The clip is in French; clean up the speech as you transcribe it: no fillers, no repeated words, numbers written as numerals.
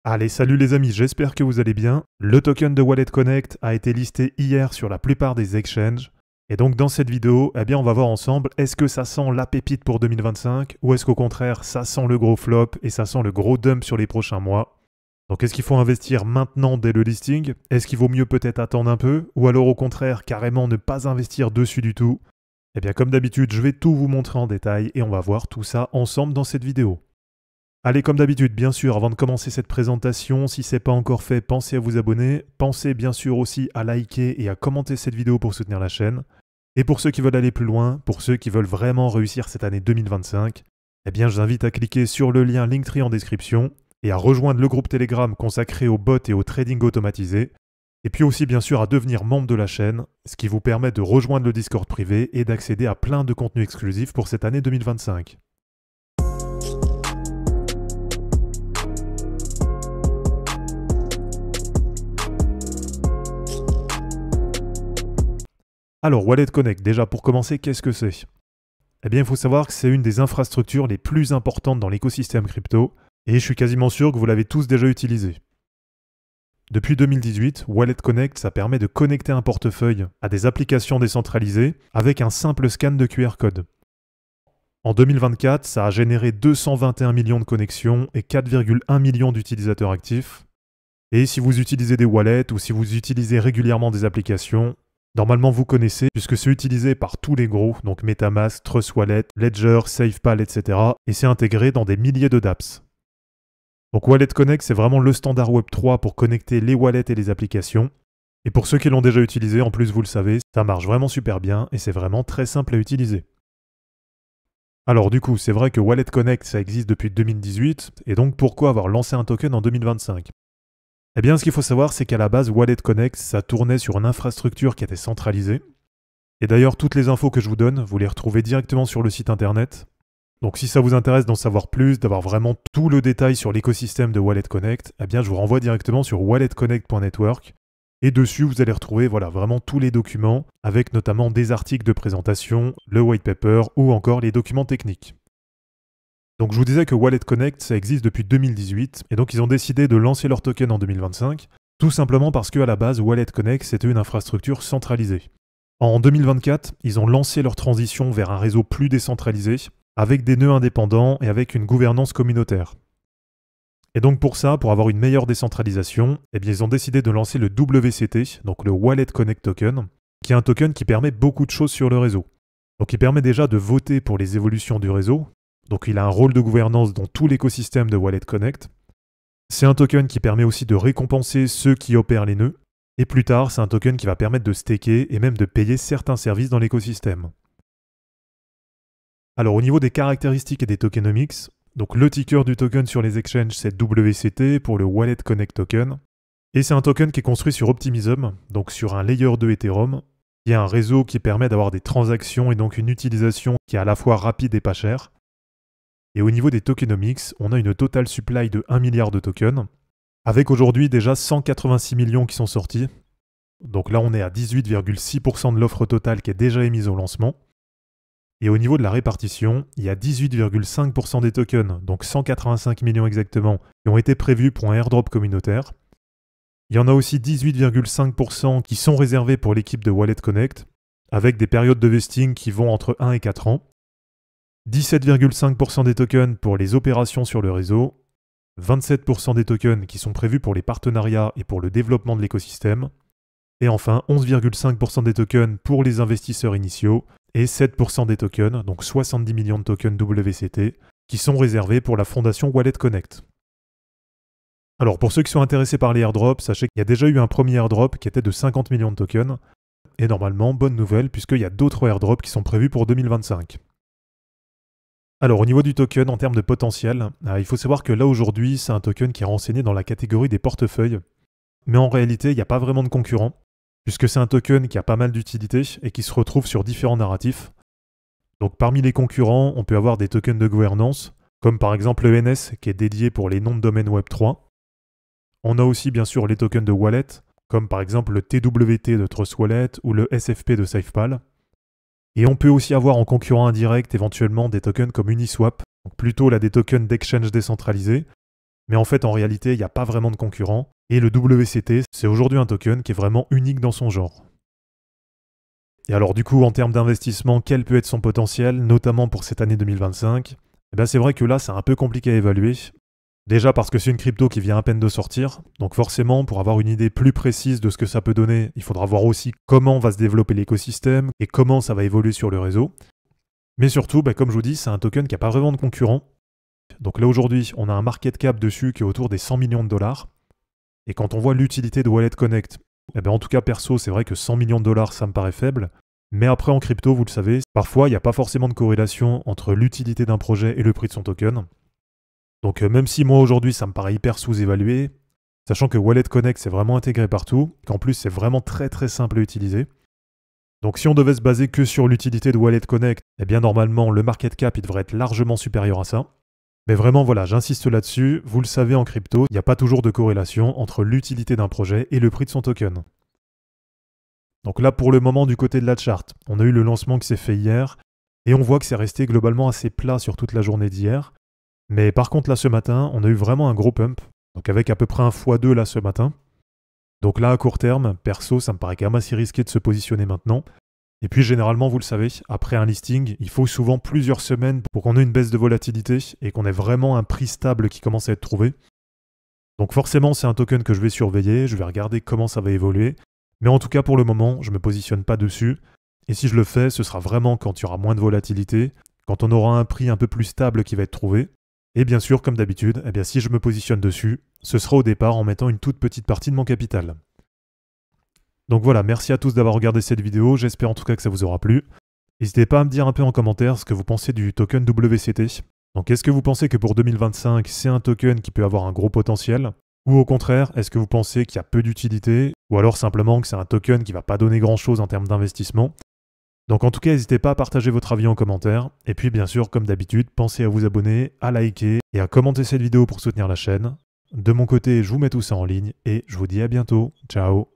Allez, salut les amis, j'espère que vous allez bien. Le token de Wallet Connect a été listé hier sur la plupart des exchanges. Et donc dans cette vidéo, on va voir ensemble, est-ce que ça sent la pépite pour 2025 ou est-ce qu'au contraire, ça sent le gros flop et ça sent le gros dump sur les prochains mois? Donc est-ce qu'il faut investir maintenant dès le listing? Est-ce qu'il vaut mieux peut-être attendre un peu? Ou alors au contraire, carrément ne pas investir dessus du tout? Comme d'habitude, je vais tout vous montrer en détail et on va voir tout ça ensemble dans cette vidéo. Allez, comme d'habitude, bien sûr, avant de commencer cette présentation, si ce n'est pas encore fait, pensez à vous abonner. Pensez bien sûr aussi à liker et à commenter cette vidéo pour soutenir la chaîne. Et pour ceux qui veulent aller plus loin, pour ceux qui veulent vraiment réussir cette année 2025, je vous invite à cliquer sur le lien Linktree en description et à rejoindre le groupe Telegram consacré aux bots et au trading automatisé. Et puis aussi, bien sûr, à devenir membre de la chaîne, ce qui vous permet de rejoindre le Discord privé et d'accéder à plein de contenus exclusifs pour cette année 2025. Alors, Wallet Connect, déjà pour commencer, qu'est-ce que c'est? Il faut savoir que c'est une des infrastructures les plus importantes dans l'écosystème crypto, et je suis quasiment sûr que vous l'avez tous déjà utilisé. Depuis 2018, Wallet Connect, ça permet de connecter un portefeuille à des applications décentralisées avec un simple scan de QR code. En 2024, ça a généré 221 millions de connexions et 4,1 millions d'utilisateurs actifs. Et si vous utilisez des wallets ou si vous utilisez régulièrement des applications, normalement, vous connaissez, puisque c'est utilisé par tous les gros, donc MetaMask, Trust Wallet, Ledger, SafePal, etc. Et c'est intégré dans des milliers de dApps. Donc Wallet Connect, c'est vraiment le standard Web3 pour connecter les wallets et les applications. Et pour ceux qui l'ont déjà utilisé, en plus vous le savez, ça marche vraiment super bien et c'est vraiment très simple à utiliser. Alors du coup, c'est vrai que Wallet Connect, ça existe depuis 2018, et donc pourquoi avoir lancé un token en 2025 ? Ce qu'il faut savoir, c'est qu'à la base, Wallet Connect, ça tournait sur une infrastructure qui était centralisée. Et d'ailleurs, toutes les infos que je vous donne, vous les retrouvez directement sur le site internet. Donc si ça vous intéresse d'en savoir plus, d'avoir vraiment tout le détail sur l'écosystème de Wallet Connect, je vous renvoie directement sur walletconnect.network. Et dessus, vous allez retrouver vraiment tous les documents, avec notamment des articles de présentation, le white paper ou encore les documents techniques. Donc je vous disais que Wallet Connect, ça existe depuis 2018, et donc ils ont décidé de lancer leur token en 2025, tout simplement parce qu'à la base, Wallet Connect, c'était une infrastructure centralisée. En 2024, ils ont lancé leur transition vers un réseau plus décentralisé, avec des nœuds indépendants et avec une gouvernance communautaire. Et donc pour ça, pour avoir une meilleure décentralisation, ils ont décidé de lancer le WCT, donc le Wallet Connect Token, qui est un token qui permet beaucoup de choses sur le réseau. Donc il permet déjà de voter pour les évolutions du réseau. Donc il a un rôle de gouvernance dans tout l'écosystème de Wallet Connect. C'est un token qui permet aussi de récompenser ceux qui opèrent les nœuds. Et plus tard, c'est un token qui va permettre de staker et même de payer certains services dans l'écosystème. Alors au niveau des caractéristiques et des tokenomics, donc le ticker du token sur les exchanges c'est WCT pour le Wallet Connect Token. Et c'est un token qui est construit sur Optimism, donc sur un layer 2 Ethereum. Il y a un réseau qui permet d'avoir des transactions et donc une utilisation qui est à la fois rapide et pas chère. Et au niveau des tokenomics, on a une total supply de 1 milliard de tokens, avec aujourd'hui déjà 186 millions qui sont sortis. Donc là, on est à 18,6% de l'offre totale qui est déjà émise au lancement. Et au niveau de la répartition, il y a 18,5% des tokens, donc 185 millions exactement, qui ont été prévus pour un airdrop communautaire. Il y en a aussi 18,5% qui sont réservés pour l'équipe de Wallet Connect, avec des périodes de vesting qui vont entre 1 et 4 ans. 17,5% des tokens pour les opérations sur le réseau, 27% des tokens qui sont prévus pour les partenariats et pour le développement de l'écosystème, et enfin 11,5% des tokens pour les investisseurs initiaux, et 7% des tokens, donc 70 millions de tokens WCT, qui sont réservés pour la fondation Wallet Connect. Alors pour ceux qui sont intéressés par les airdrops, sachez qu'il y a déjà eu un premier airdrop qui était de 50 millions de tokens, et normalement, bonne nouvelle, puisqu'il y a d'autres airdrops qui sont prévus pour 2025. Alors au niveau du token, en termes de potentiel, il faut savoir que là aujourd'hui, c'est un token qui est renseigné dans la catégorie des portefeuilles. Mais en réalité, il n'y a pas vraiment de concurrent, puisque c'est un token qui a pas mal d'utilité et qui se retrouve sur différents narratifs. Donc parmi les concurrents, on peut avoir des tokens de gouvernance, comme par exemple l'ENS qui est dédié pour les noms de domaine Web3. On a aussi bien sûr les tokens de wallet, comme par exemple le TWT de Trust Wallet ou le SFP de SafePal. Et on peut aussi avoir en concurrent indirect éventuellement des tokens comme Uniswap, donc plutôt là des tokens d'exchange décentralisés, Mais en fait, en réalité, il n'y a pas vraiment de concurrent. Et le WCT, c'est aujourd'hui un token qui est vraiment unique dans son genre. Et alors du coup, en termes d'investissement, quel peut être son potentiel, notamment pour cette année 2025 ? Eh bien, c'est vrai que là, c'est un peu compliqué à évaluer. Déjà parce que c'est une crypto qui vient à peine de sortir, donc forcément, pour avoir une idée plus précise de ce que ça peut donner, il faudra voir aussi comment va se développer l'écosystème et comment ça va évoluer sur le réseau. Mais surtout, comme je vous dis, c'est un token qui n'a pas vraiment de concurrent. Donc là aujourd'hui, on a un market cap dessus qui est autour des 100 millions de dollars. Et quand on voit l'utilité de Wallet Connect, en tout cas perso, c'est vrai que 100 millions de dollars, ça me paraît faible. Mais après en crypto, vous le savez, parfois il n'y a pas forcément de corrélation entre l'utilité d'un projet et le prix de son token. Donc même si moi aujourd'hui ça me paraît hyper sous-évalué, sachant que Wallet Connect c'est vraiment intégré partout, qu'en plus c'est vraiment très très simple à utiliser. Donc si on devait se baser que sur l'utilité de Wallet Connect, normalement le market cap il devrait être largement supérieur à ça. Mais vraiment voilà, j'insiste là-dessus, vous le savez en crypto, il n'y a pas toujours de corrélation entre l'utilité d'un projet et le prix de son token. Donc là pour le moment du côté de la charte, on a eu le lancement qui s'est fait hier, et on voit que c'est resté globalement assez plat sur toute la journée d'hier. Mais par contre là ce matin, on a eu vraiment un gros pump, donc avec à peu près un x2 là ce matin. Donc là à court terme, perso ça me paraît quand même assez risqué de se positionner maintenant. Et puis généralement, vous le savez, après un listing, il faut souvent plusieurs semaines pour qu'on ait une baisse de volatilité et qu'on ait vraiment un prix stable qui commence à être trouvé. Donc forcément, c'est un token que je vais surveiller, je vais regarder comment ça va évoluer. Mais en tout cas, pour le moment, je ne me positionne pas dessus. Et si je le fais, ce sera vraiment quand il y aura moins de volatilité, quand on aura un prix un peu plus stable qui va être trouvé. Et bien sûr, comme d'habitude, si je me positionne dessus, ce sera au départ en mettant une toute petite partie de mon capital. Donc voilà, merci à tous d'avoir regardé cette vidéo, j'espère en tout cas que ça vous aura plu. N'hésitez pas à me dire un peu en commentaire ce que vous pensez du token WCT. Donc est-ce que vous pensez que pour 2025, c'est un token qui peut avoir un gros potentiel ? Ou au contraire, est-ce que vous pensez qu'il y a peu d'utilité ? Ou alors simplement que c'est un token qui ne va pas donner grand-chose en termes d'investissement ? Donc en tout cas, n'hésitez pas à partager votre avis en commentaire. Et puis bien sûr, comme d'habitude, pensez à vous abonner, à liker et à commenter cette vidéo pour soutenir la chaîne. De mon côté, je vous mets tout ça en ligne et je vous dis à bientôt. Ciao.